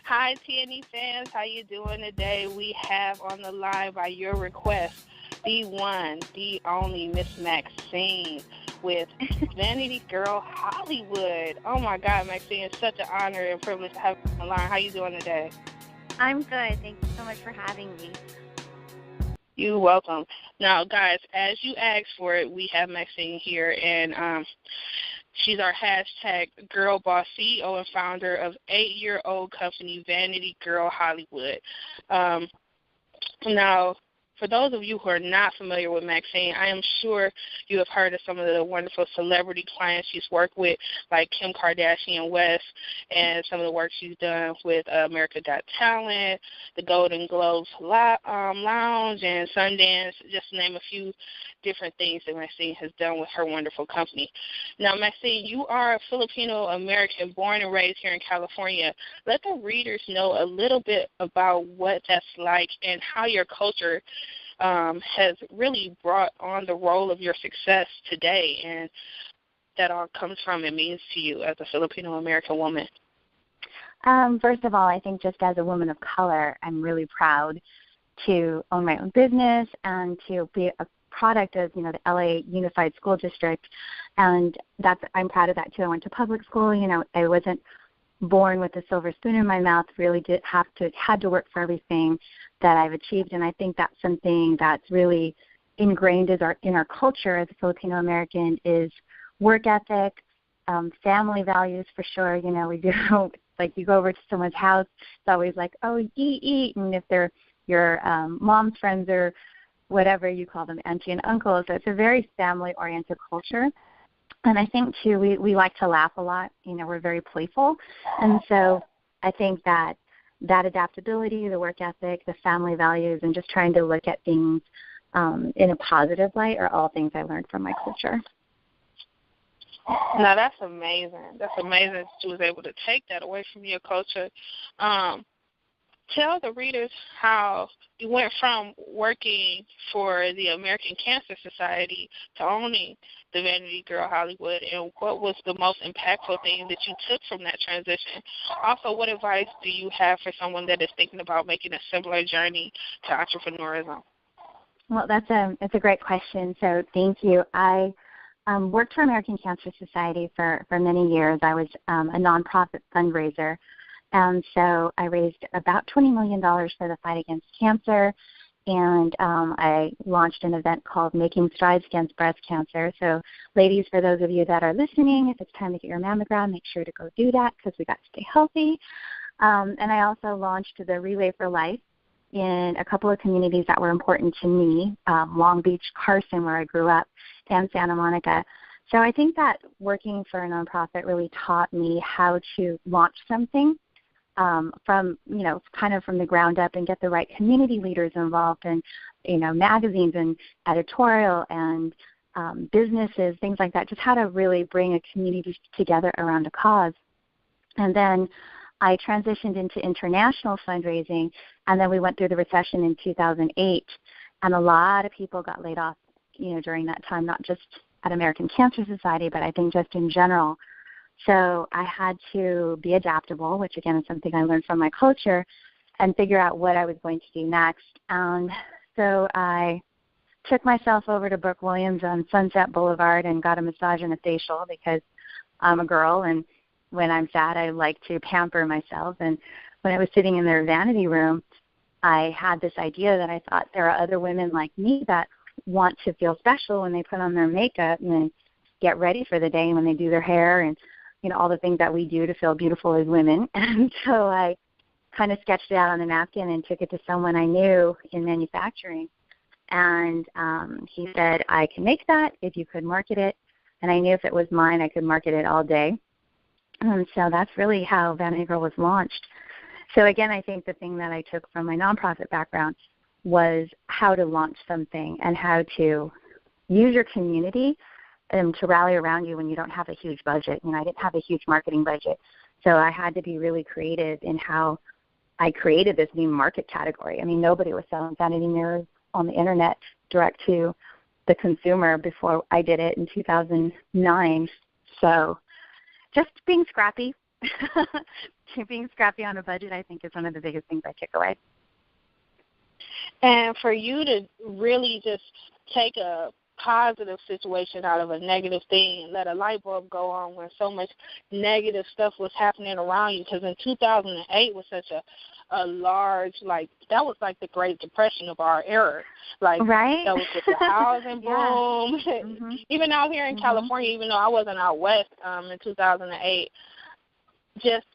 Hi, TNE fans. How you doing today? We have on the line by your request the one, the only Miss Maxine with Vanity Hollywood. Oh, my God, Maxine, it's such an honor and privilege to have you on the line. How you doing today? I'm good. Thank you so much for having me. You're welcome. Now, guys, as you asked for it, we have Maxine here, and she's our hashtag Girl Boss CEO and founder of 8-year-old company Vanity Hollywood. Now, for those of you who are not familiar with Maxine, I am sure you have heard of some of the wonderful celebrity clients she's worked with, like Kim Kardashian West, and some of the work she's done with America Got Talent, the Golden Globes Lounge, and Sundance, just to name a few different things that Maxine has done with her wonderful company. Now, Maxine, you are a Filipino-American born and raised here in California. Let the readers know a little bit about what that's like and how your culture has really brought on the role of your success today, and that all comes from and means to you as a Filipino-American woman. First of all, I think just as a woman of color, I'm really proud to own my own business and to be a product of, the LA Unified School District, and I'm proud of that too. I went to public school. I wasn't born with a silver spoon in my mouth. Really had to work for everything that I've achieved, and I think that's something that's really ingrained in our culture as a Filipino American is work ethic, family values for sure. We do like you go over to someone's house, it's always like, oh, eat, and if they're your mom's friends or whatever you call them, auntie and uncle. So it's a very family-oriented culture. And I think, too, we like to laugh a lot. We're very playful. And so I think that adaptability, the work ethic, the family values, and just trying to look at things in a positive light are all things I learned from my culture. Now, that's amazing. That's amazing that you was able to take that away from your culture. Tell the readers how you went from working for the American Cancer Society to owning the Vanity Girl Hollywood, and what was the most impactful thing that you took from that transition? Also, what advice do you have for someone that is thinking about making a similar journey to entrepreneurism? Well, that's a great question, so thank you. I worked for American Cancer Society for many years. I was a nonprofit fundraiser. And so I raised about $20 million for the fight against cancer, and I launched an event called Making Strides Against Breast Cancer. So ladies, for those of you that are listening, if it's time to get your mammogram, make sure to go do that because we got to stay healthy. And I also launched the Relay for Life in a couple of communities that were important to me, Long Beach, Carson, where I grew up, and Santa Monica. So I think that working for a nonprofit really taught me how to launch something from the ground up and get the right community leaders involved and, magazines and editorial and businesses, things like that, just how to really bring a community together around a cause. And then I transitioned into international fundraising, and then we went through the recession in 2008, and a lot of people got laid off, during that time, not just at American Cancer Society, but I think just in general. So I had to be adaptable, which, again, is something I learned from my culture, and figure out what I was going to do next. And so I took myself over to Brooke Williams on Sunset Boulevard and got a massage and a facial because I'm a girl, and when I'm sad, I like to pamper myself. And when I was sitting in their vanity room, I had this idea that I thought there are other women like me that want to feel special when they put on their makeup and then get ready for the day, and when they do their hair and all the things that we do to feel beautiful as women. And so I kind of sketched it out on a napkin and took it to someone I knew in manufacturing. And he said, I can make that if you could market it. And I knew if it was mine, I could market it all day. And so that's really how Vanity Girl was launched. So again, I think the thing that I took from my nonprofit background was how to launch something and how to use your community to rally around you when you don't have a huge budget. I didn't have a huge marketing budget, so I had to be really creative in how I created this new market category. Nobody was selling vanity mirrors on the internet direct to the consumer before I did it in 2009. So just being scrappy, being scrappy on a budget, I think, is one of the biggest things I took away. And for you to really just take a positive situation out of a negative thing and let a light bulb go on when so much negative stuff was happening around you, because in 2008 was such a large, like, that was like the Great Depression of our era. Like, right? That was with the housing boom. Mm-hmm. Even out here in California, even though I wasn't out west in 2008, just,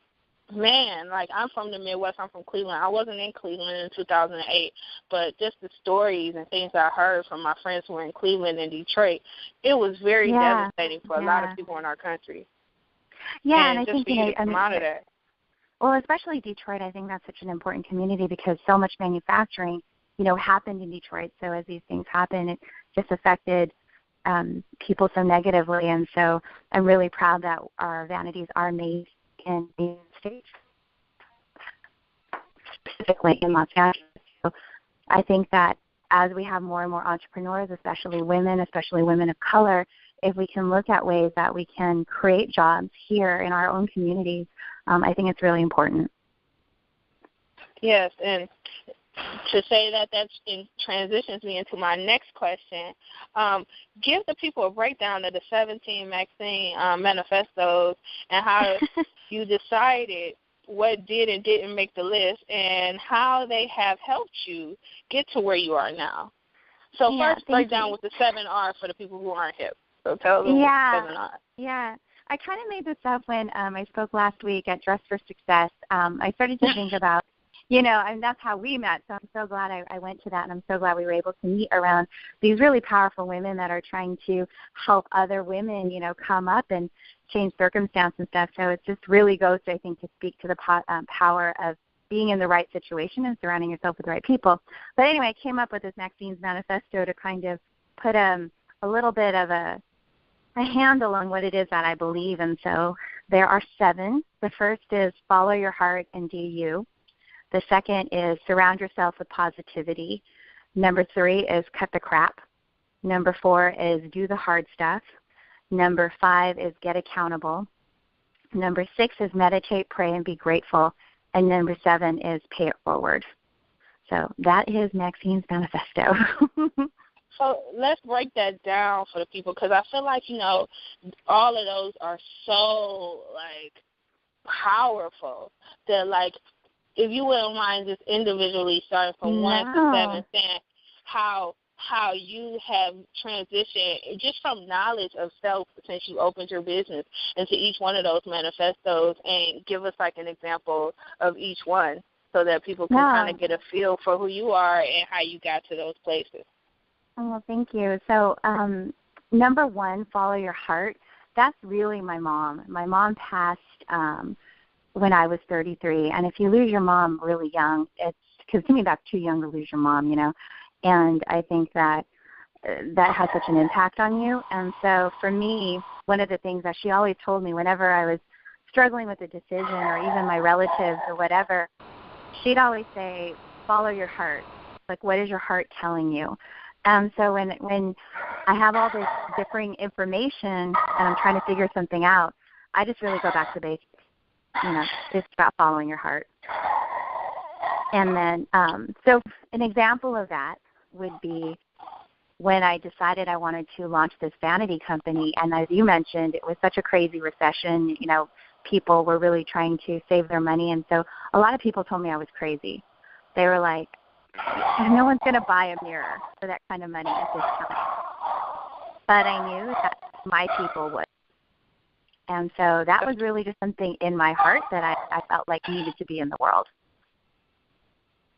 man, like, I'm from the Midwest. I'm from Cleveland. I wasn't in Cleveland in 2008, but just the stories and things I heard from my friends who were in Cleveland and Detroit, it was very devastating for a lot of people in our country. Yeah, and I just think, for you to come out of that. Well, especially Detroit, I think that's such an important community because so much manufacturing, happened in Detroit. So as these things happen, it just affected people so negatively. And so I'm really proud that our vanities are made in the United States, specifically in Los Angeles. So I think that as we have more and more entrepreneurs, especially women of color, if we can look at ways that we can create jobs here in our own communities, I think it's really important. Yes, and to say that transitions me into my next question. Give the people a breakdown of the 17 Maxine Manifestos and how you decided what did and didn't make the list and how they have helped you get to where you are now. So first, break down with the 7 R's for the people who aren't hip. So tell them what the 7 R's. Yeah. I kind of made this up when I spoke last week at Dress for Success. I started to think about, and that's how we met. So I'm so glad I went to that, and I'm so glad we were able to meet around these really powerful women that are trying to help other women, come up and change circumstance and stuff. So it just really goes, I think, to speak to the power of being in the right situation and surrounding yourself with the right people. But anyway, I came up with this Maxine's Manifesto to kind of put a little bit of a handle on what it is that I believe. And so there are 7. The first is follow your heart and do you. The second is surround yourself with positivity. Number 3 is cut the crap. Number 4 is do the hard stuff. Number 5 is get accountable. Number 6 is meditate, pray, and be grateful. And number 7 is pay it forward. So that is Maxine's Manifesto. So let's break that down for the people, because I feel like, all of those are so, powerful that, if you wouldn't mind just individually starting from 1 to 7, saying how you have transitioned just from knowledge of self since you opened your business into each one of those manifestos, and give us, an example of each one so that people can kind of get a feel for who you are and how you got to those places. Oh, thank you. So number 1, follow your heart. That's really my mom. My mom passed when I was 33. And if you lose your mom really young, it's because to me that's too young to lose your mom, And I think that has such an impact on you. And so for me, one of the things that she always told me whenever I was struggling with a decision or even my relatives or whatever, she'd always say, follow your heart. What is your heart telling you? And so when I have all this differing information and I'm trying to figure something out, I just really go back to basics. It's about following your heart. And then, so an example of that would be when I decided I wanted to launch this vanity company. And as you mentioned, it was such a crazy recession. People were really trying to save their money. And so a lot of people told me I was crazy. They were like, no one's going to buy a mirror for that kind of money at this time. But I knew that my people would. And so that was really just something in my heart that I felt like needed to be in the world.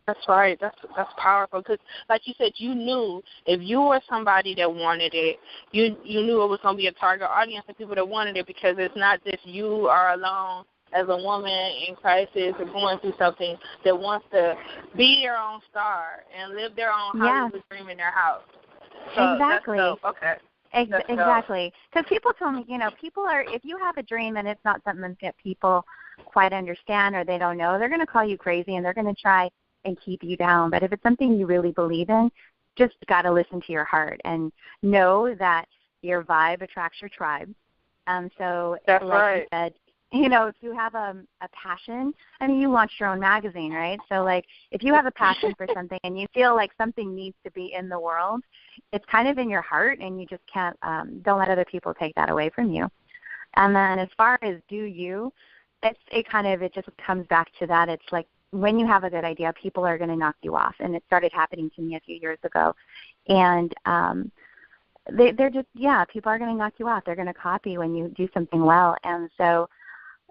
That's right. That's powerful because, like you said, you knew if you were somebody that wanted it, you knew it was going to be a target audience of people that wanted it, because it's not just you are alone as a woman in crisis or going through something that wants to be their own star and live their own Hollywood dream in their house. So exactly. That's dope. Okay. Exactly. Because people tell me, people are, if you have a dream and it's not something that people quite understand or they don't know, they're going to call you crazy and they're going to try and keep you down. But if it's something you really believe in, just got to listen to your heart and know that your vibe attracts your tribe. So that's like right. you said, if you have a passion, I mean, you launched your own magazine, right? So, like, if you have a passion for something and you feel like something needs to be in the world, it's kind of in your heart, and you just can't, don't let other people take that away from you. And then as far as do you, it just comes back to that. It's like when you have a good idea, people are going to knock you off. And it started happening to me a few years ago. And they're just, people are going to knock you off. They're going to copy when you do something well. And so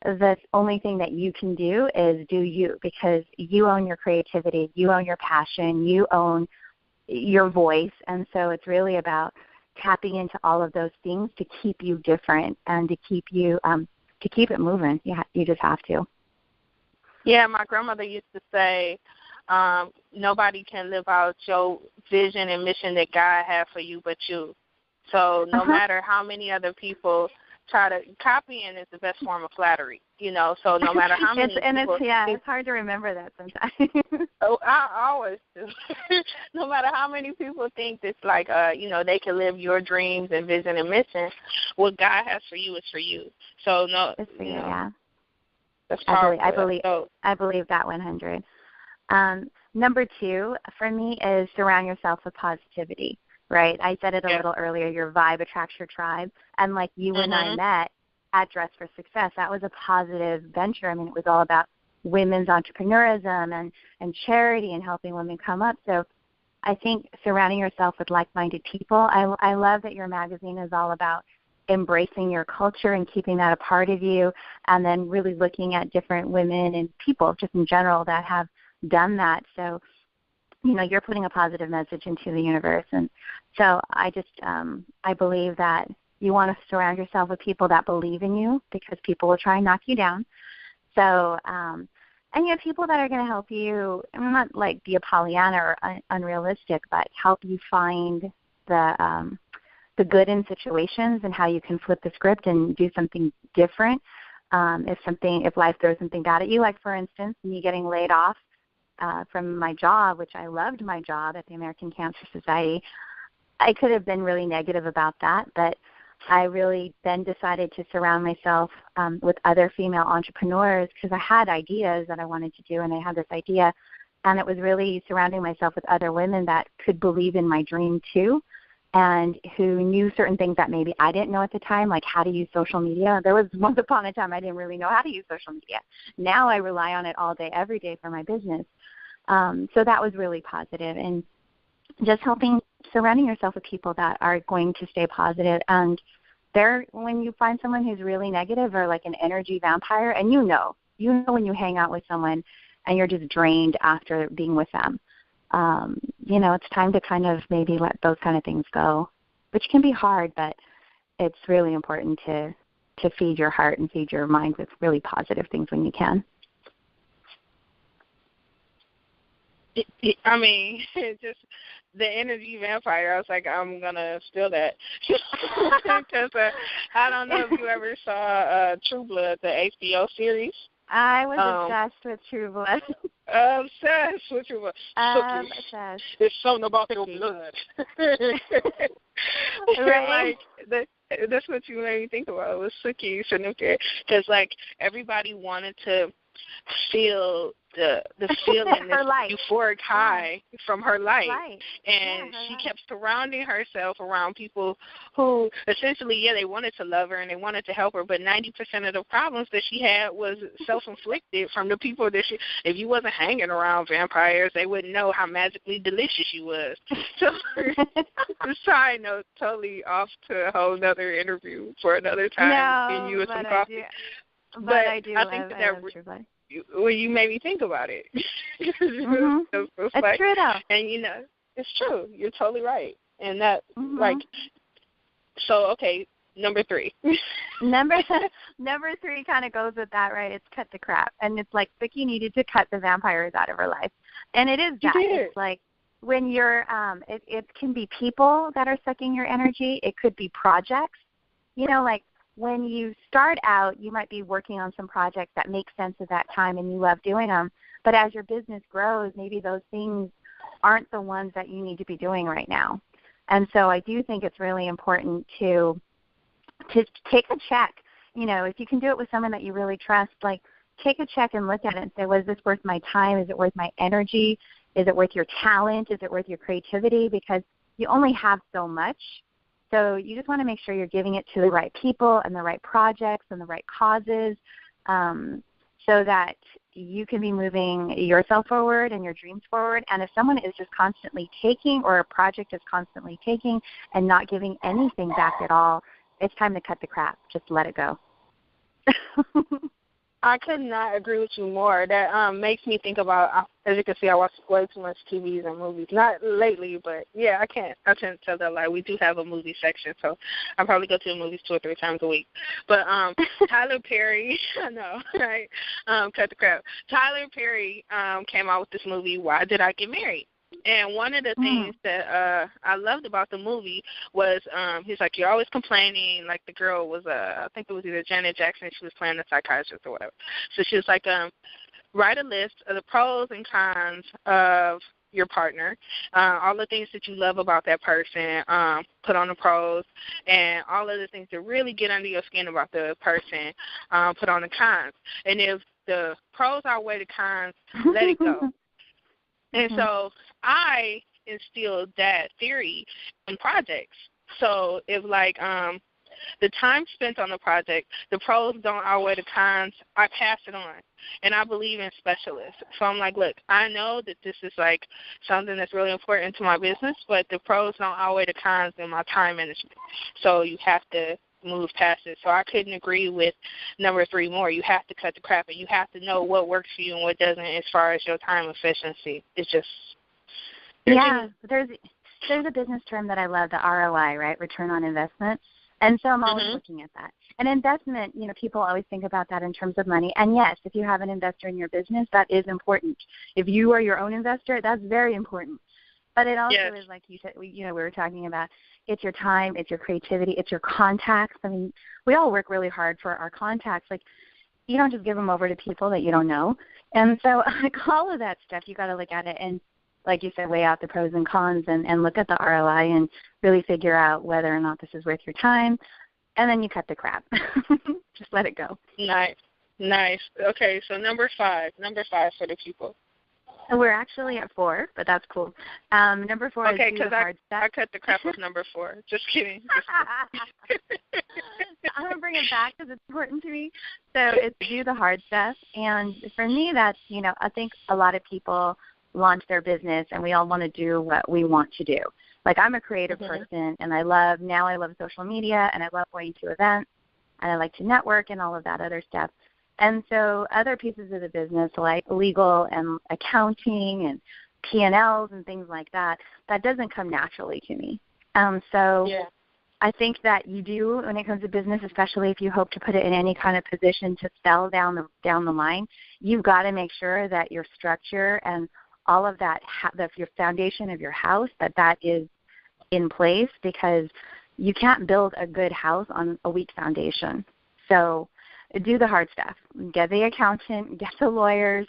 the only thing that you can do is do you, because you own your creativity, you own your passion, you own your voice. And so it's really about tapping into all of those things to keep you different and to keep you to keep it moving. You just have to. Yeah, my grandmother used to say, nobody can live out your vision and mission that God had for you but you. So no matter how many other people try to, copying is the best form of flattery, so no matter how many people. It's hard to remember that sometimes. Oh, I always do. No matter how many people think it's like, they can live your dreams and vision and mission, what God has for you is for you. So no, it's for you, yeah. That's powerful. I believe that 100. Number 2 for me is surround yourself with positivity, right? I said it a little earlier, your vibe attracts your tribe. And like you and I met at Dress for Success, that was a positive venture. I mean, it was all about women's entrepreneurism and charity and helping women come up. So I think surrounding yourself with like-minded people. I love that your magazine is all about embracing your culture and keeping that a part of you, and then really looking at different women and people just in general that have done that. So, you're putting a positive message into the universe. And so I just, I believe that you want to surround yourself with people that believe in you, because people will try and knock you down. So, and you have people that are going to help you, not like be a Pollyanna or unrealistic, but help you find the good in situations and how you can flip the script and do something different. If life throws something bad at you, like for instance, me getting laid off from my job, which I loved my job at the American Cancer Society, I could have been really negative about that, but I really then decided to surround myself with other female entrepreneurs, because I had ideas that I wanted to do, and I had this idea, and it was really surrounding myself with other women that could believe in my dream too, and who knew certain things that maybe I didn't know at the time, like how to use social media. There was once upon a time I didn't really know how to use social media. Now I rely on it all day, every day for my business. So that was really positive. And just surrounding yourself with people that are going to stay positive. And when you find someone who's really negative or like an energy vampire, and you know when you hang out with someone and you're just drained after being with them, it's time to kind of maybe let those kind of things go, which can be hard, but it's really important to feed your heart and feed your mind with really positive things when you can. I mean, just the energy vampire, I was like, I'm going to steal that. Because I don't know if you ever saw True Blood, the HBO series. I was obsessed with True Blood. Obsessed with True Blood. Obsessed. There's something about their blood. Right. Like, that's what you made me think about. It was Suki sitting up there. Because, like, everybody wanted to feel the feeling, this euphoric high from her life. Right. And she kept surrounding herself around people who essentially, they wanted to love her and they wanted to help her, but 90% of the problems that she had was self-inflicted from the people that if you wasn't hanging around vampires, they wouldn't know how magically delicious you was. So, side note, totally off to a whole other interview for another time. And you with some coffee. But I do. I think I love True Blood. Well, you made me think about it. It's true, though. And, it's true. You're totally right. And that, so, okay, number 3. Number 3 kind of goes with that, right? It's cut the crap. And it's like Vicky needed to cut the vampires out of her life. And it is that. It's like when you're, it can be people that are sucking your energy. It could be projects. Like, when you start out, you might be working on some projects that make sense at that time and you love doing them. But as your business grows, maybe those things aren't the ones that you need to be doing right now. And so I do think it's really important to take a check. if you can do it with someone that you really trust, like take a check and look at it and say, was this worth my time? Is it worth my energy? Is it worth your talent? Is it worth your creativity? Because you only have so much. So you just want to make sure you're giving it to the right people and the right projects and the right causes, so that you can be moving yourself forward and your dreams forward. And if someone is just constantly taking, or a project is constantly taking and not giving anything back at all, it's time to cut the crap. Just let it go. I could not agree with you more. That makes me think about, as you can see, I watch way too much TVs and movies. Not lately, but yeah, I can't tell that lie. We do have a movie section, so I probably go to the movies 2 or 3 times a week. But Tyler Perry, I know, right? Cut the crap. Tyler Perry came out with this movie, Why Did I Get Married? And one of the things that I loved about the movie was he's like, you're always complaining. Like the girl was, I think it was either Janet Jackson. She was playing the psychiatrist or whatever. So she was like, write a list of the pros and cons of your partner, all the things that you love about that person, put on the pros, and all of the things that really get under your skin about the person, put on the cons. And if the pros outweigh the cons, let it go. And so I instilled that theory in projects. So if like the time spent on the project, the pros don't outweigh the cons, I pass it on. And I believe in specialists. So I'm like, look, I know that this is like something that's really important to my business, but the pros don't outweigh the cons in my time management. So you have to move past it. So I couldn't agree with number 3 more. You have to cut the crap, and you have to know what works for you and what doesn't as far as your time efficiency. It's just there's a business term that I love, the ROI, right? Return on investment. And so I'm always looking at that. An investment, people always think about that in terms of money. And yes, if you have an investor in your business, that is important. If you are your own investor, that's very important. But it also is, like you said, we were talking about, it's your time, it's your creativity, it's your contacts. I mean, we all work really hard for our contacts. Like, you don't just give them over to people that you don't know. And so all of that stuff, you got to look at it and, like you said, weigh out the pros and cons and look at the ROI and really figure out whether or not this is worth your time. And then you cut the crap. Just let it go. Nice. Okay, so number 5 for the people. So we're actually at 4, but that's cool. Number 4 is do the hard stuff. I cut the crap with number 4. Just kidding. I'm going to bring it back because it's important to me. So it's do the hard stuff. And for me, that's, I think a lot of people launch their business and we all want to do what we want to do. Like, I'm a creative person, and I love social media, and I love going to events, and I like to network and all of that other stuff. And so other pieces of the business, like legal and accounting and P&Ls and things like that, that doesn't come naturally to me. I think that you do, when it comes to business, especially if you hope to put it in any kind of position to sell down the line, you've got to make sure that your structure and all of that, your foundation of your house, that is in place, because you can't build a good house on a weak foundation. So do the hard stuff. Get the accountant, get the lawyers.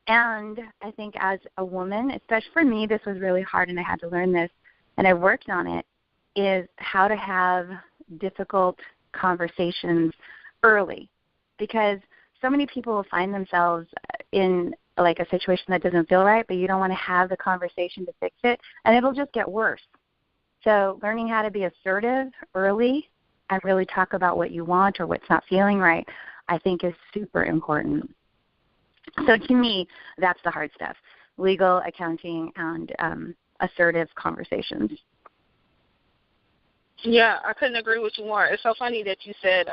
And I think as a woman, especially for me, this was really hard, and I had to learn this, and I worked on it, is how to have difficult conversations early. Because so many people will find themselves in like a situation that doesn't feel right, but you don't want to have the conversation to fix it, and it'll just get worse. So learning how to be assertive early and really talk about what you want or what's not feeling right, I think is super important. So to me, that's the hard stuff: legal, accounting, and assertive conversations. Yeah, I couldn't agree with you more. It's so funny that you said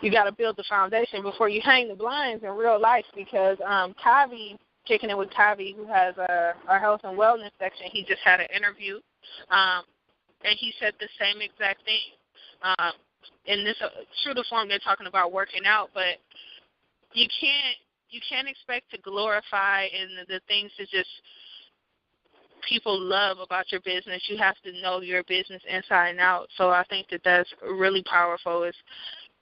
you got to build the foundation before you hang the blinds in real life, because Kavi, kicking it with Kavi, who has our health and wellness section, he just had an interview, and he said the same exact thing. In this true to form, they're talking about working out, but you can't expect to glorify in the things that just people love about your business. You have to know your business inside and out. So I think that that's really powerful, is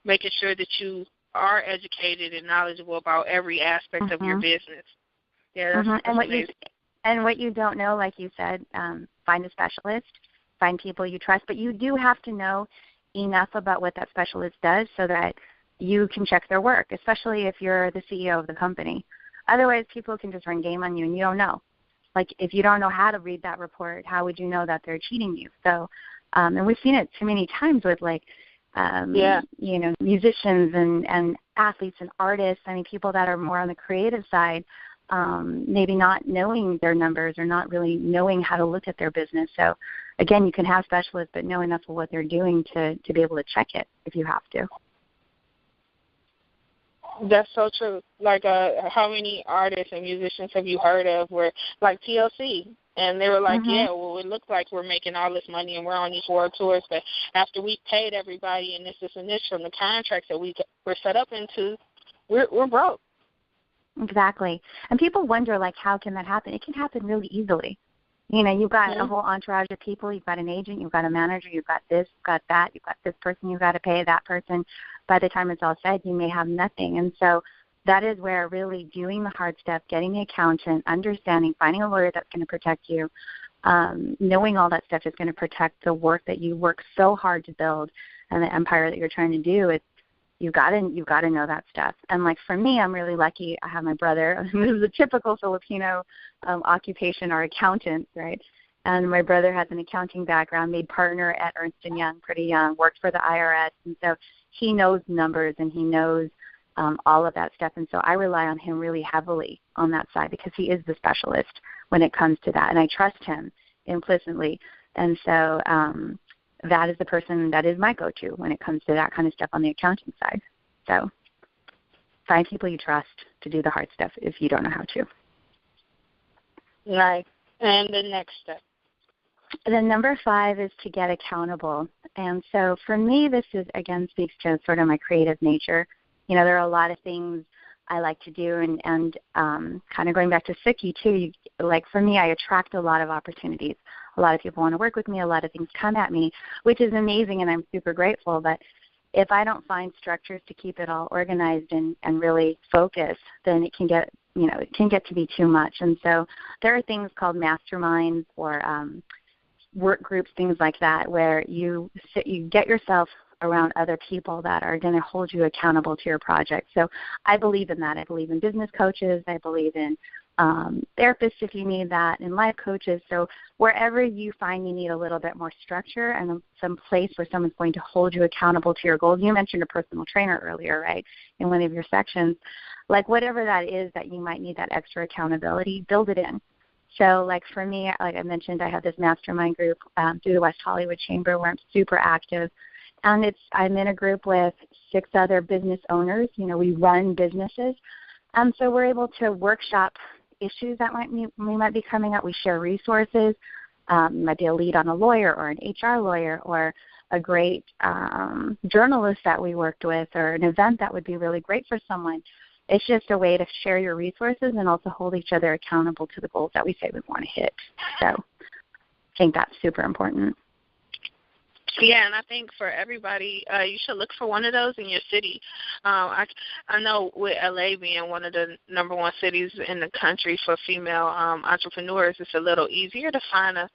making sure that you are educated and knowledgeable about every aspect of your business. Yeah, that's amazing. And what you don't know, like you said, find a specialist, find people you trust. But you do have to know enough about what that specialist does so that you can check their work, especially if you're the CEO of the company. Otherwise, people can just run game on you and you don't know. Like, if you don't know how to read that report, how would you know that they're cheating you? So, and we've seen it too many times with, like, you know, musicians and athletes and artists. I mean, people that are more on the creative side, maybe not knowing their numbers or not really knowing how to look at their business. So, again, you can have specialists, but know enough of what they're doing to be able to check it if you have to. That's so true. Like, how many artists and musicians have you heard of where, like TLC, and they were like, yeah, well, it looks like we're making all this money and we're on these world tours, but after we paid everybody and this and this from the contracts that we were set up into, we're broke. Exactly. And people wonder, like, how can that happen? It can happen really easily. You know, you've got a whole entourage of people. You've got an agent. You've got a manager. You've got this, you've got that. You've got this person you've got to pay, that person. By the time it's all said, you may have nothing. And so that is where really doing the hard stuff, getting the accountant, understanding, finding a lawyer that's going to protect you, knowing all that stuff is going to protect the work that you work so hard to build and the empire that you're trying to do. You've got to know that stuff. And, like, for me, I'm really lucky. I have my brother, who's a typical Filipino occupation, or accountant, right? And my brother has an accounting background, made partner at Ernst & Young pretty young, worked for the IRS. And so he knows numbers and he knows all of that stuff. And so I rely on him really heavily on that side because he is the specialist when it comes to that. And I trust him implicitly. And so that is the person that is my go-to when it comes to that kind of stuff on the accounting side. So find people you trust to do the hard stuff if you don't know how to. Right. And the next step? Then number 5 is to get accountable. And so for me, this is, again, speaks to sort of my creative nature. You know, there are a lot of things I like to do, and kind of going back to Suki too, like for me, I attract a lot of opportunities. A lot of people want to work with me. A lot of things come at me, which is amazing, and I'm super grateful. But if I don't find structures to keep it all organized and really focused, then it can get, you know, it can get to be too much. And so there are things called masterminds or work groups, things like that, where you get yourself around other people that are going to hold you accountable to your project. So I believe in that. I believe in business coaches. I believe in therapists if you need that, and life coaches. So wherever you find you need a little bit more structure and some place where someone's going to hold you accountable to your goals. You mentioned a personal trainer earlier, right, in one of your sections. Like whatever that is that you might need that extra accountability, build it in. So like for me, like I mentioned, I have this mastermind group through the West Hollywood Chamber where I'm super active. And I'm in a group with 6 other business owners. You know, we run businesses. So we're able to workshop issues that we might be coming up. We share resources. Might be a lead on a lawyer or an HR lawyer or a great journalist that we worked with or an event that would be really great for someone. It's just a way to share your resources and also hold each other accountable to the goals that we say we want to hit. So I think that's super important. Yeah, and I think for everybody, you should look for one of those in your city. I know with LA being one of the number 1 cities in the country for female entrepreneurs, it's a little easier to find a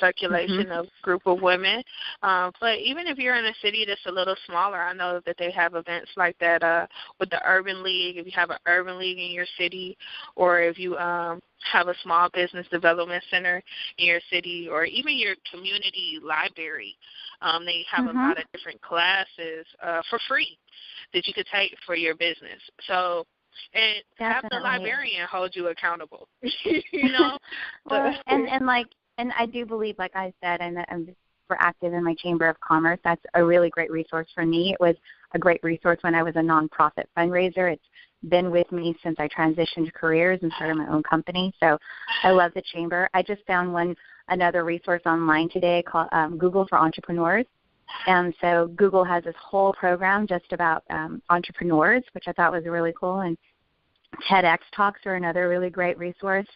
circulation of group of women. But even if you're in a city that's a little smaller, I know that they have events like that with the Urban League. If you have an Urban League in your city, or if you have a small business development center in your city, or even your community library. They have a lot of different classes for free that you could take for your business. So, and have the librarian hold you accountable. You know, well, and I do believe, like I said, and I'm super active in my Chamber of Commerce. That's a really great resource for me. It was a great resource when I was a nonprofit fundraiser. It's been with me since I transitioned careers and started my own company. So I love the Chamber. I just found another resource online today called Google for Entrepreneurs. And so Google has this whole program just about entrepreneurs, which I thought was really cool. And TEDx Talks are another really great resource.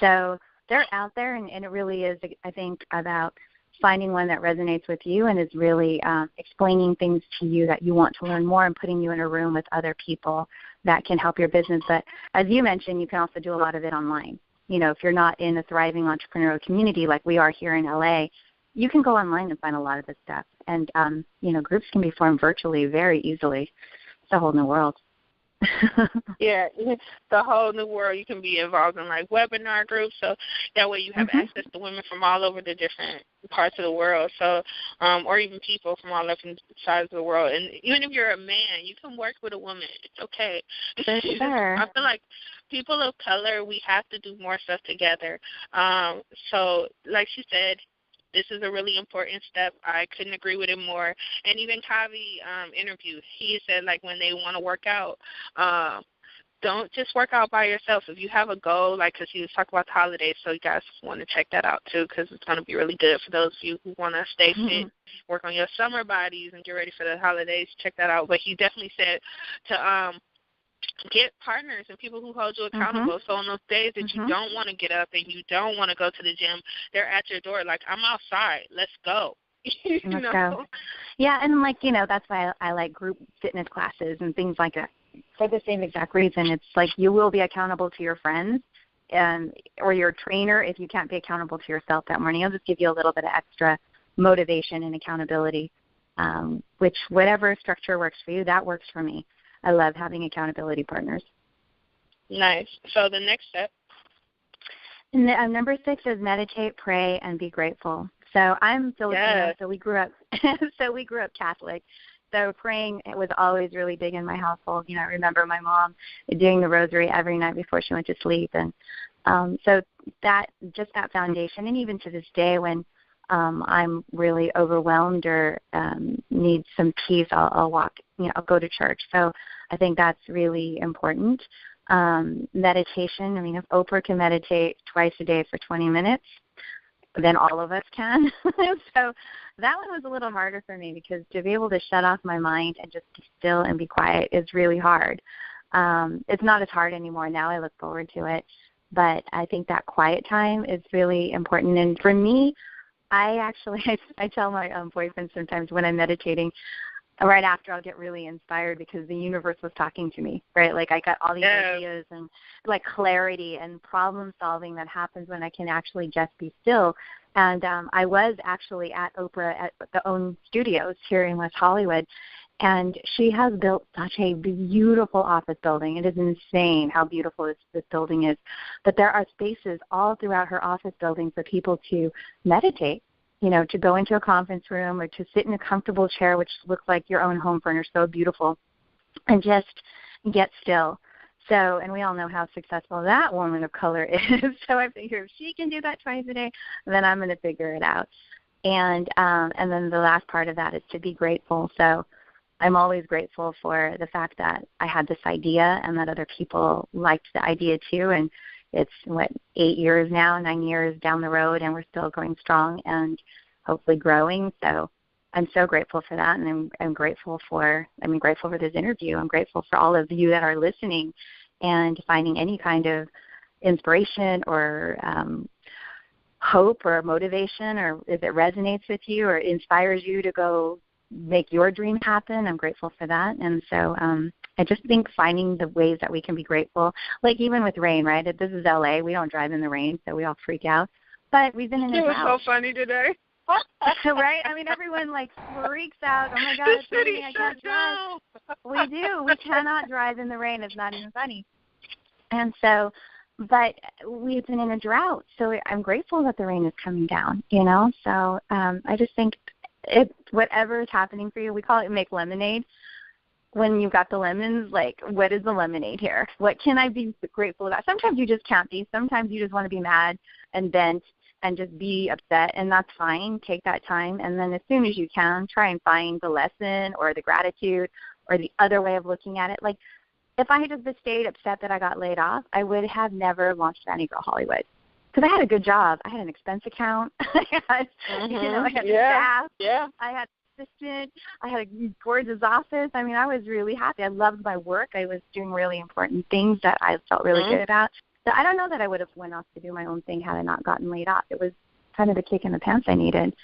So they're out there, and it really is, I think, about finding one that resonates with you and is really explaining things to you that you want to learn more and putting you in a room with other people that can help your business. But as you mentioned, you can also do a lot of it online. You know, if you're not in a thriving entrepreneurial community like we are here in LA, you can go online and find a lot of this stuff. And, groups can be formed virtually very easily. It's a whole new world. Yeah, the whole new world. You can be involved in like webinar groups, so that way you have access to women from all over the different parts of the world. So, or even people from all different sides of the world. And even if you're a man, you can work with a woman. It's okay. Sure. I feel like people of color, we have to do more stuff together. So, like she said, this is a really important step. I couldn't agree with it more. And even Kavi interviewed, he said, like, when they want to work out, don't just work out by yourself. If you have a goal, like, because he was talking about the holidays, so you guys want to check that out, too, because it's going to be really good for those of you who want to stay fit, work on your summer bodies, and get ready for the holidays. Check that out. But he definitely said to get partners and people who hold you accountable. So on those days that you don't want to get up and you don't want to go to the gym, they're at your door like, I'm outside. Let's go. Let's go. Yeah, and that's why I like group fitness classes and things like that. For the same exact reason. It's like you will be accountable to your friends or your trainer if you can't be accountable to yourself that morning. I'll just give you a little bit of extra motivation and accountability, which whatever structure works for you, that works for me. I love having accountability partners. Nice. So the next step. Number 6 is meditate, pray, and be grateful. So I'm Filipino, so we grew up Catholic. So praying was always really big in my household. I remember my mom doing the rosary every night before she went to sleep, and so that foundation. And even to this day, when I'm really overwhelmed or need some peace, I'll walk. I'll go to church. So I think that's really important. Meditation. I mean, if Oprah can meditate twice a day for 20 minutes, then all of us can. So that one was a little harder for me because to be able to shut off my mind and just be still and be quiet is really hard. It's not as hard anymore now. I look forward to it. But I think that quiet time is really important. And for me, I tell my boyfriend sometimes when I'm meditating, right after I'll get really inspired because the universe was talking to me, right? Like I got all these ideas and like clarity and problem solving that happens when I can actually just be still. And I was actually at Oprah at the OWN Studios here in West Hollywood, and she has built such a beautiful office building. It is insane how beautiful this building is. But there are spaces all throughout her office building for people to meditate. To go into a conference room or to sit in a comfortable chair, which looks like your own home furnished, so beautiful, and just get still. So, and we all know how successful that woman of color is. So I figure if she can do that twice a day, then I'm going to figure it out. And then the last part of that is to be grateful. So I'm always grateful for the fact that I had this idea and that other people liked the idea too. And it's, 8 years now, 9 years down the road, and we're still going strong and hopefully growing. So I'm so grateful for that, and I'm grateful for this interview. I'm grateful for all of you that are listening and finding any kind of inspiration or hope or motivation, or if it resonates with you or inspires you to go make your dream happen. I'm grateful for that. And so I just think finding the ways that we can be grateful, like even with rain, right? This is LA. We don't drive in the rain, so we all freak out. But we've been in a drought. It was so funny today. Right? I mean, everyone freaks out. Oh my God, the it's city raining. I can't drive. We do. We cannot drive in the rain. It's not even funny. And so, but we've been in a drought, so I'm grateful that the rain is coming down. So I just think whatever is happening for you, we call it make lemonade. When you've got the lemons, what is the lemonade here? What can I be grateful about? Sometimes you just can't be. Sometimes you just want to be mad and bent and just be upset, and that's fine. Take that time, and then as soon as you can, try and find the lesson or the gratitude or the other way of looking at it. Like, if I had just stayed upset that I got laid off, I would have never launched Vanity Hollywood. Because I had a good job. I had an expense account. I had, I had staff. Yeah. I had assistant. I had a gorgeous office. I mean, I was really happy. I loved my work. I was doing really important things that I felt really good about. So I don't know that I would have went off to do my own thing had I not gotten laid off. It was kind of the kick in the pants I needed.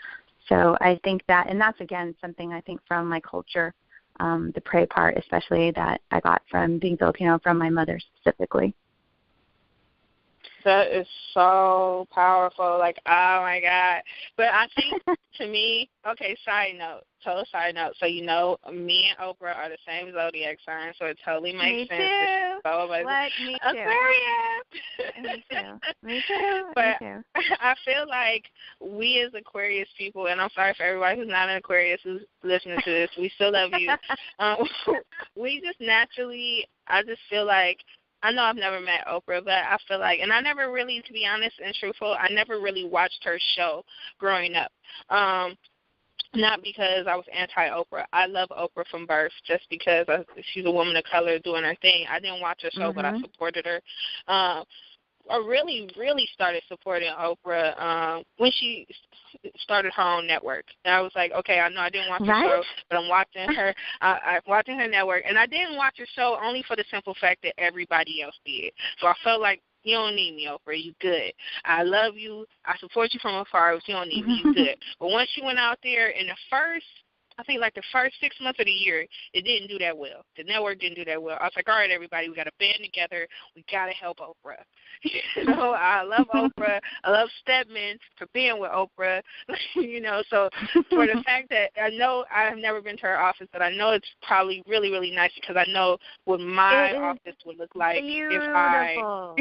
So I think that, and that's, again, something I think from my culture, the pray part especially, that I got from being Filipino, from my mother specifically. That is so powerful. Like, oh, my God. But I think, to me, okay, total side note. So, me and Oprah are the same zodiac sign, so it totally makes sense. Me too. Me too. Aquarius. Me too. But I feel like we as Aquarius people, and I'm sorry for everybody who's not an Aquarius who's listening to this, we still love you. We just naturally, I just feel like, I know I've never met Oprah, but I feel like, and I never really, to be honest and truthful, I never really watched her show growing up. Not because I was anti-Oprah. I love Oprah from birth just because she's a woman of color doing her thing. I didn't watch her show, but I supported her. I really, really started supporting Oprah when she started her own network. And I was like, okay, I know I didn't watch her show, but I'm watching her. I'm watching her network. And I didn't watch her show only for the simple fact that everybody else did. So I felt like, you don't need me, Oprah. You good. I love you. I support you from afar, but you don't need me. You good. But once she went out there in the first 6 months of the year, it didn't do that well. The network didn't do that well. I was like, all right, everybody, we got to band together. We got to help Oprah. I love Oprah. I love Stedman for being with Oprah. So for the fact that I know I have never been to her office, but I know it's probably really, really nice because I know what my office would look like if I.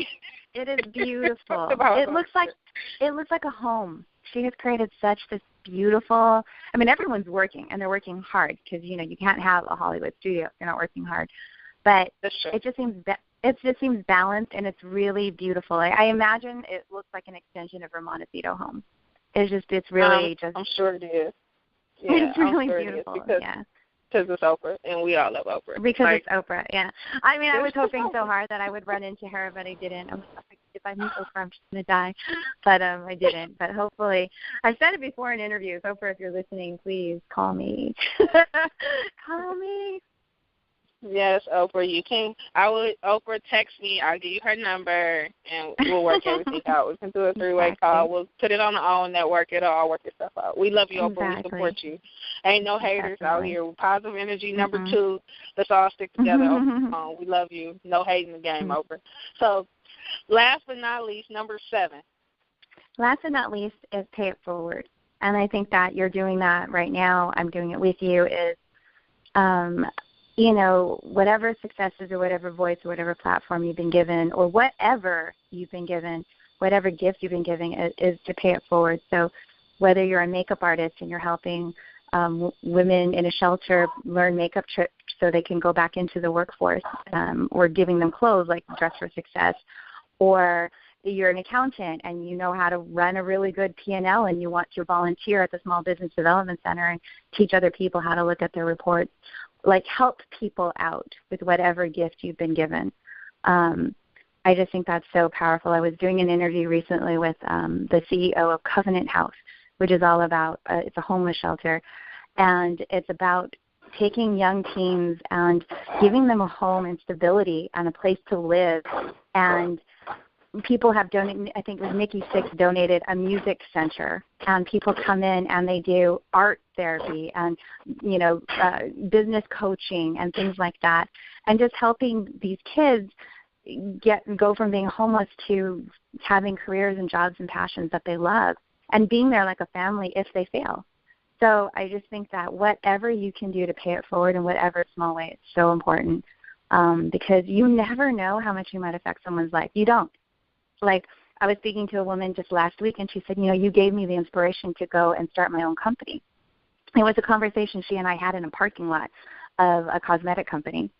It is beautiful. It looks like a home. She has created such this beautiful. I mean, everyone's working, and they're working hard because you can't have a Hollywood studio if you're not working hard. But it just seems balanced, and it's really beautiful. I imagine it looks like an extension of her Montecito home. It's really just. I'm sure it is. Yeah, it's really sure beautiful. Because it's Oprah, and we all love Oprah. Because it's Oprah, yeah. I mean, I was hoping so hard that I would run into her, but I didn't. I was like, if I meet Oprah, I'm just going to die. But I didn't. But hopefully, I've said it before in interviews. Oprah, if you're listening, please call me. Call me. Yes, Oprah, you can. Oprah, text me. I'll give you her number, and we'll work everything out. We can do a three-way call. We'll put it on the OWN network. It'll all work itself out. We love you, Oprah. We support you. Ain't no haters out here. Positive energy, number 2. Let's all stick together. Oprah, we love you. No hate in the game, Oprah. So last but not least, number 7. Last but not least is pay it forward. And I think that you're doing that right now. I'm doing it with you is whatever successes or whatever voice or whatever platform you've been given or whatever you've been given, whatever gift you've been given is to pay it forward. So whether you're a makeup artist and you're helping women in a shelter learn makeup tricks so they can go back into the workforce or giving them clothes like Dress for Success, or you're an accountant and you know how to run a really good P&L and you want to volunteer at the Small Business Development Center and teach other people how to look at their reports, like help people out with whatever gift you've been given. I just think that's so powerful. I was doing an interview recently with the CEO of Covenant House, which is all about, it's a homeless shelter, and it's about taking young teens and giving them a home and stability and a place to live. And people have donated, I think it was Nikki Six donated a music center, and people come in and they do art therapy and, business coaching and things like that, and just helping these kids go from being homeless to having careers and jobs and passions that they love and being there like a family if they fail. So I just think that whatever you can do to pay it forward in whatever small way, it's so important because you never know how much you might affect someone's life. You don't. Like, I was speaking to a woman just last week, and she said, you gave me the inspiration to go and start my own company. It was a conversation she and I had in a parking lot of a cosmetic company.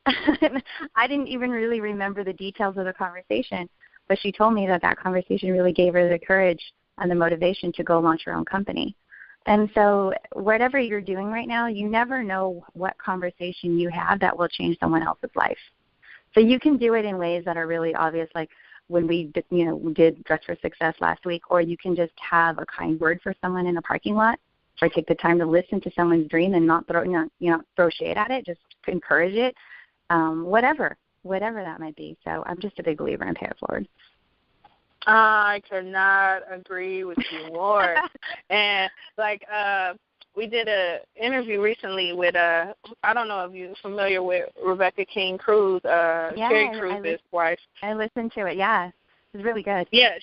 I didn't even really remember the details of the conversation, but she told me that conversation really gave her the courage and the motivation to go launch her own company. And so whatever you're doing right now, you never know what conversation you have that will change someone else's life. So you can do it in ways that are really obvious, like when we did Dress for Success last week, or you can just have a kind word for someone in a parking lot, or take the time to listen to someone's dream and not throw shade at it, just encourage it, whatever that might be. So I'm just a big believer in pay it forward. I could not agree with you more. And we did an interview recently with I don't know if you're familiar with Rebecca King Cruz, Terry Cruz's wife. I listened to it. Yeah, is really good. Yes.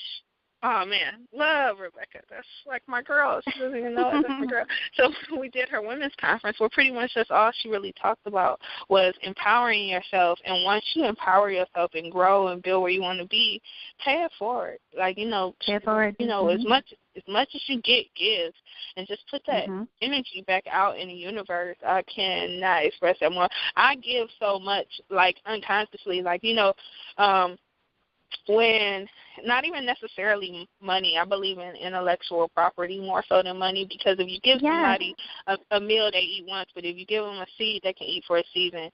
Oh, man. Love Rebecca. That's like my girl. She doesn't even know it. That's my girl. So when we did her women's conference, well, pretty much that's all she really talked about was empowering yourself. And once you empower yourself and grow and build where you want to be, pay it forward. Like, Pay it forward. as much as you get, give. And just put that energy back out in the universe. I cannot express that more. I give so much, like, unconsciously. Like, when not even necessarily money. I believe in intellectual property more so than money, because if you give somebody a meal, they eat once, but if you give them a seed, they can eat for a season,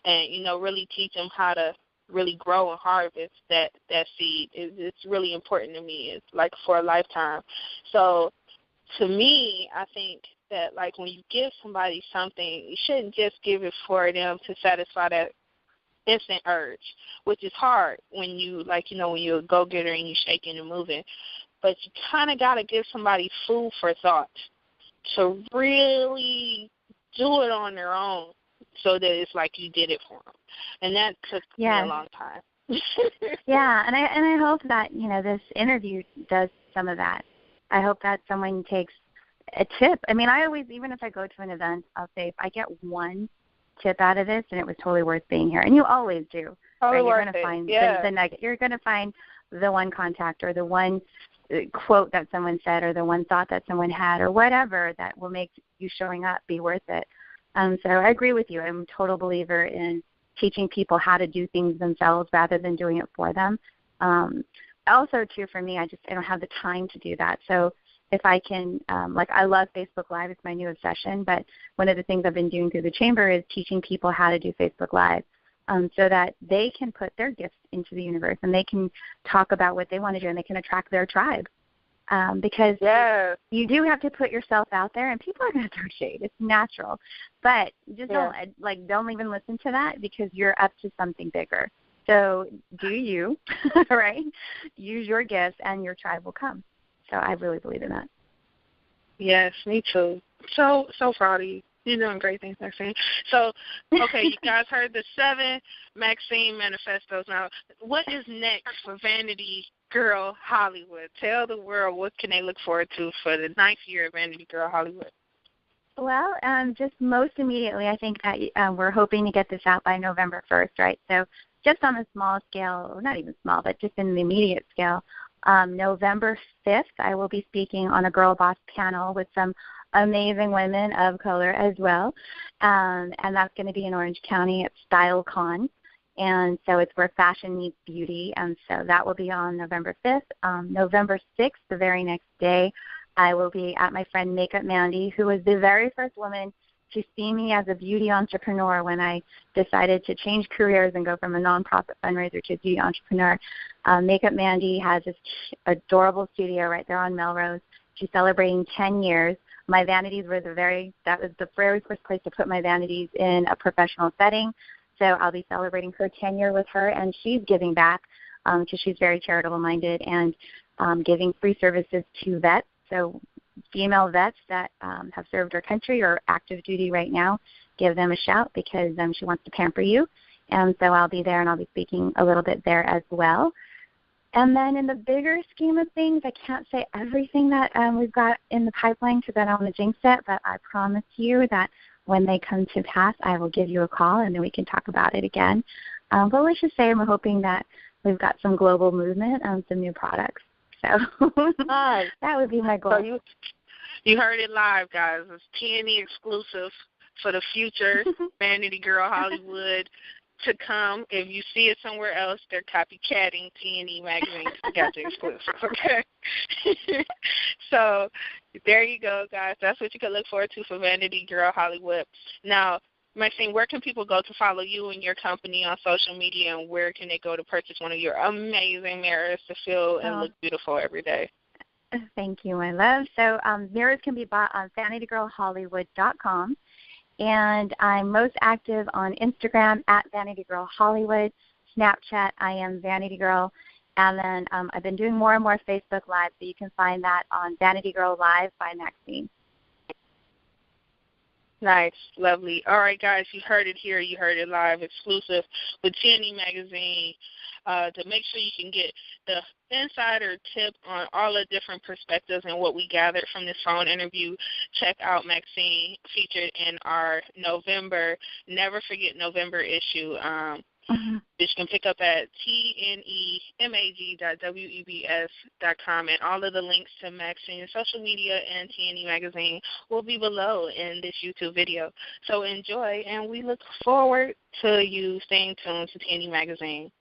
and, really teach them how to really grow and harvest that seed. It's really important to me. It's like for a lifetime. So to me, I think that, like, when you give somebody something, you shouldn't just give it for them to satisfy that instant urge, which is hard when you, like, when you're a go-getter and you're shaking and moving. But you kind of got to give somebody food for thought to really do it on their own so that it's like you did it for them. And that took me a long time. Yeah, and I hope that, this interview does some of that. I hope that someone takes a tip. I mean, I always, even if I go to an event, I'll say if I get one tip out of this, and it was totally worth being here. And you always do. Totally right? You're going to find the nugget. You're going to find the one contact or the one quote that someone said or the one thought that someone had or whatever that will make you showing up be worth it. So I agree with you. I'm a total believer in teaching people how to do things themselves rather than doing it for them. Also, too, for me, I don't have the time to do that. So if I can, I love Facebook Live. It's my new obsession. But one of the things I've been doing through the chamber is teaching people how to do Facebook Live so that they can put their gifts into the universe and they can talk about what they want to do and they can attract their tribe. Because you do have to put yourself out there, and people are going to throw shade. It's natural. But just don't even listen to that, because you're up to something bigger. So do you, right? Use your gifts and your tribe will come. So I really believe in that. Yes, me too. So proud of you. You're doing great things, Maxine. So, okay, you guys heard the 7 Maxine Manifestos. Now, what is next for Vanity Girl Hollywood? Tell the world, what can they look forward to for the 9th year of Vanity Girl Hollywood? Well, just most immediately, I think that we're hoping to get this out by November 1st, right? So just on a small scale, or not even small, but just in the immediate scale, November 5th, I will be speaking on a Girl Boss panel with some amazing women of color as well. And that's going to be in Orange County at StyleCon. And so it's where fashion meets beauty. And so that will be on November 5th. November 6th, the very next day, I will be at my friend Makeup Mandy, who was the very first woman to see me as a beauty entrepreneur when I decided to change careers and go from a nonprofit fundraiser to a beauty entrepreneur. Makeup Mandy has this adorable studio right there on Melrose. She's celebrating 10 years. My vanities were that was the very first place to put my vanities in a professional setting. So I'll be celebrating her 10 year with her, and she's giving back because she's very charitable minded and giving free services to vets. So female vets that have served our country or active duty right now, give them a shout because she wants to pamper you. And so I'll be there, and I'll be speaking a little bit there as well. And then in the bigger scheme of things, I can't say everything that we've got in the pipeline because I don't want to jinx it, but I promise you that when they come to pass, I will give you a call, and then we can talk about it again. But let's just say I'm hoping that we've got some global movement and some new products. So that would be my goal. So you heard it live, guys. It's T&E exclusive for the future Vanity Girl Hollywood to come. If you see it somewhere else, they're copycatting T&E magazine. We got the exclusive, okay? So there you go, guys. That's what you can look forward to for Vanity Girl Hollywood. Now, Maxine, where can people go to follow you and your company on social media, and where can they go to purchase one of your amazing mirrors to feel and look beautiful every day? Thank you, my love. So mirrors can be bought on vanitygirlhollywood.com. And I'm most active on Instagram at Vanity Girl Hollywood, Snapchat, I am Vanity Girl, and then I've been doing more and more Facebook Live, so you can find that on Vanity Girl Live by Maxine. Nice, lovely. All right, guys, you heard it here. You heard it live, exclusive with TNE Magazine. To make sure you can get the insider tip on all the different perspectives and what we gathered from this phone interview, check out Maxine, featured in our November, Never Forget November issue. Which you can pick up at tnemag.webs.com, and all of the links to Maxine's social media and TNE Magazine will be below in this YouTube video. So enjoy, and we look forward to you staying tuned to TNE Magazine.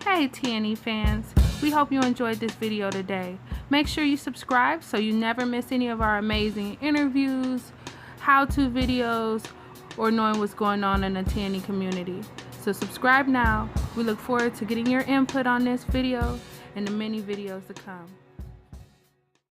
Hey TNE fans, we hope you enjoyed this video today. Make sure you subscribe so you never miss any of our amazing interviews, how-to videos, or knowing what's going on in the TNE community. So subscribe now. We look forward to getting your input on this video and the many videos to come.